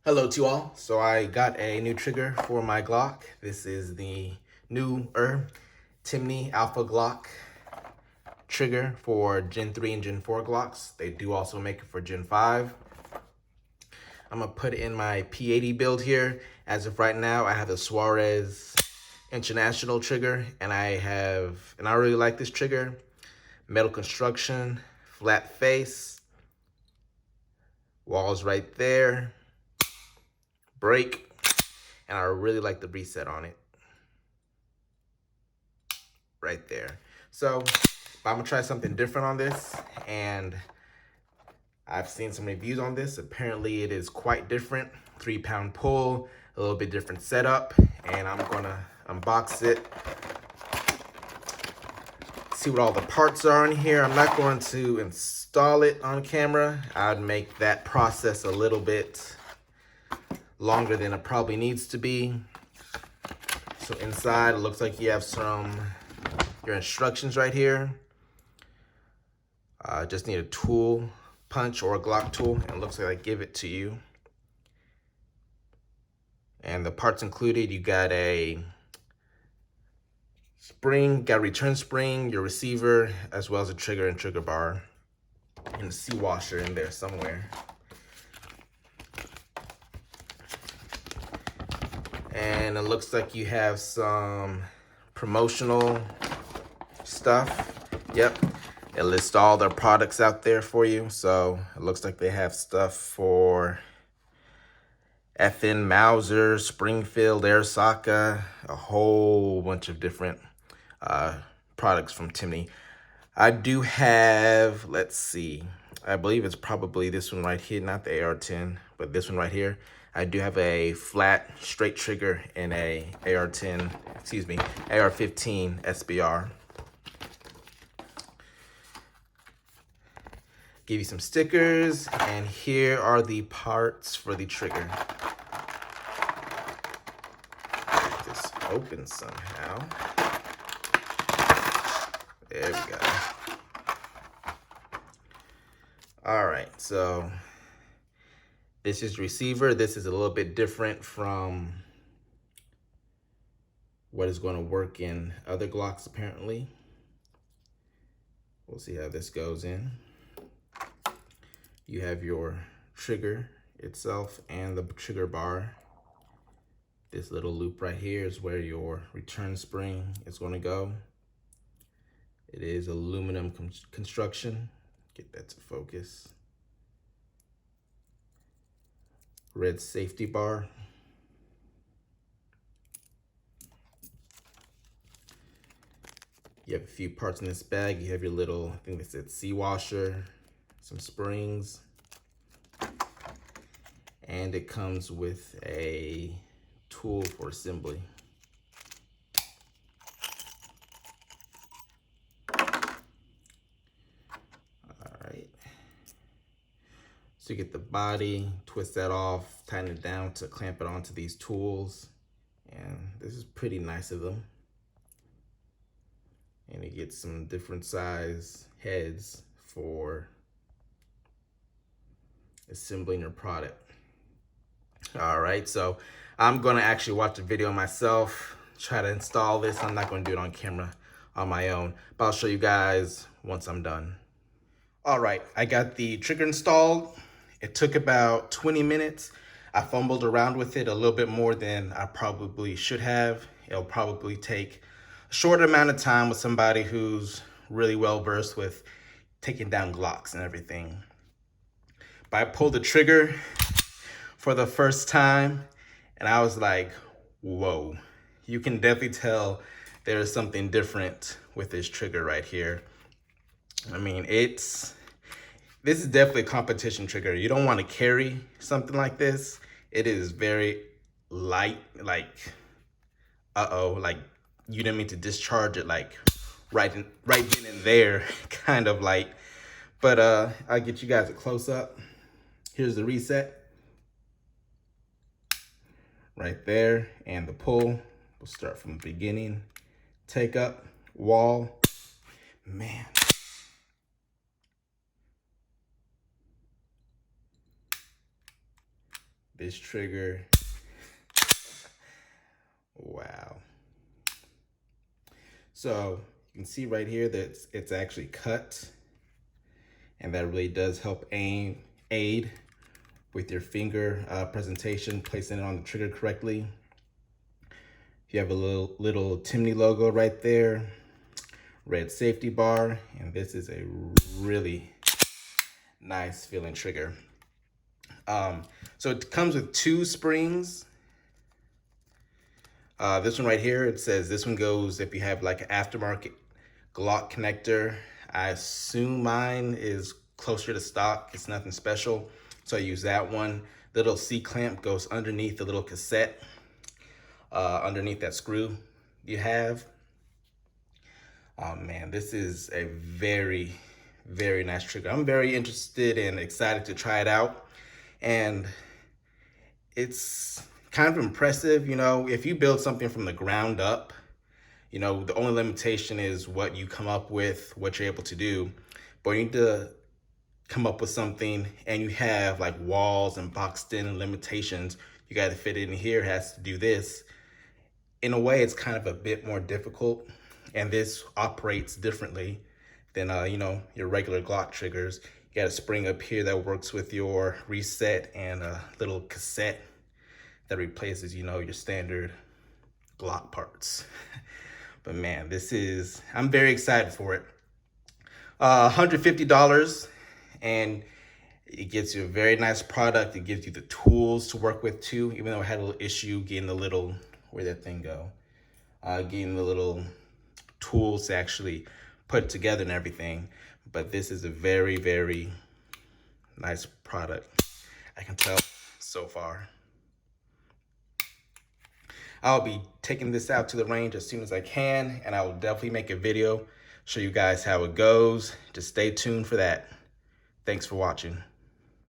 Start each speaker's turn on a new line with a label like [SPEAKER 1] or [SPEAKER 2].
[SPEAKER 1] Hello to all. So I got a new trigger for my Glock. This is the newer Timney Alpha Glock trigger for Gen 3 and Gen 4 Glocks. They do also make it for Gen 5. I'm gonna put in my P80 build here. As of right now, I have the Suarez International trigger, and I really like this trigger. Metal construction, flat face, walls right there, break, and I really like the reset on it. Right there. So I'm gonna try something different on this, and I've seen some reviews on this. Apparently it is quite different. 3-pound pull, a little bit different setup, and I'm gonna unbox it, see what all the parts are in here. I'm not going to install it on camera. I'd make that process a little bit longer than it probably needs to be. So inside, it looks like you have your instructions right here. Just need a tool, punch or a Glock tool, and it looks like I give it to you. And the parts included, you got a spring, got a return spring, your receiver, as well as a trigger and trigger bar, and a C washer in there somewhere. And it looks like you have some promotional stuff. Yep, it lists all their products out there for you. So it looks like they have stuff for FN Mauser, Springfield, Airsoka, a whole bunch of different products from Timney. I do have, let's see, I believe it's probably this one right here, not the AR-10, but this one right here. I do have a flat straight trigger and a AR-15 SBR. Give you some stickers, and here are the parts for the trigger. This opens somehow. There we go. All right, so this is the receiver. This is a little bit different from what is going to work in other Glocks, apparently. We'll see how this goes in. You have your trigger itself and the trigger bar. This little loop right here is where your return spring is going to go. It is aluminum construction. Get that to focus. Red safety bar. You have a few parts in this bag. You have your little, I think this is C washer, some springs, and it comes with a tool for assembly. All right. So you get the body, twist that off, tighten it down to clamp it onto these tools. And this is pretty nice of them. And you get some different size heads for assembling your product. All right, so I'm gonna actually watch the video myself, try to install this. I'm not gonna do it on camera on my own, but I'll show you guys once I'm done. All right, I got the trigger installed. It took about 20 minutes. I fumbled around with it a little bit more than I probably should have. It'll probably take a short amount of time with somebody who's really well versed with taking down Glocks and everything. But I pulled the trigger for the first time, and I was like, whoa. You can definitely tell there's something different with this trigger right here. I mean, this is definitely a competition trigger. You don't want to carry something like this. It is very light, like, like you didn't mean to discharge it like right then and there, kind of light. But I'll get you guys a close up. Here's the reset. Right there, and the pull. We'll start from the beginning. Take up, wall. Man. this trigger. Wow. So you can see right here that it's actually cut, and that really does help aid with your finger presentation, placing it on the trigger correctly. You have a little Timney logo right there, red safety bar, and this is a really nice feeling trigger. So it comes with 2 springs. This one right here, it says this one goes if you have like an aftermarket Glock connector. I assume mine is closer to stock. It's nothing special, so I use that one. The little C-clamp goes underneath the little cassette, underneath that screw you have. Oh man, this is a very, very nice trigger. I'm very interested and excited to try it out. And it's kind of impressive, you know, if you build something from the ground up, you know, the only limitation is what you come up with, what you're able to do. But you need to come up with something and you have like walls and boxed in limitations. You got to fit it in here, has to do this. In a way, it's kind of a bit more difficult, and this operates differently than, you know, your regular Glock triggers. You got a spring up here that works with your reset and a little cassette that replaces, you know, your standard Glock parts. But man, I'm very excited for it. $150, and it gives you a very nice product. It gives you the tools to work with too, even though I had a little issue getting the little, where'd that thing go? Getting the little tools to actually put together and everything. But this is a very, very nice product. I can tell so far. I'll be taking this out to the range as soon as I can, and I will definitely make a video, show you guys how it goes. Just stay tuned for that. Thanks for watching.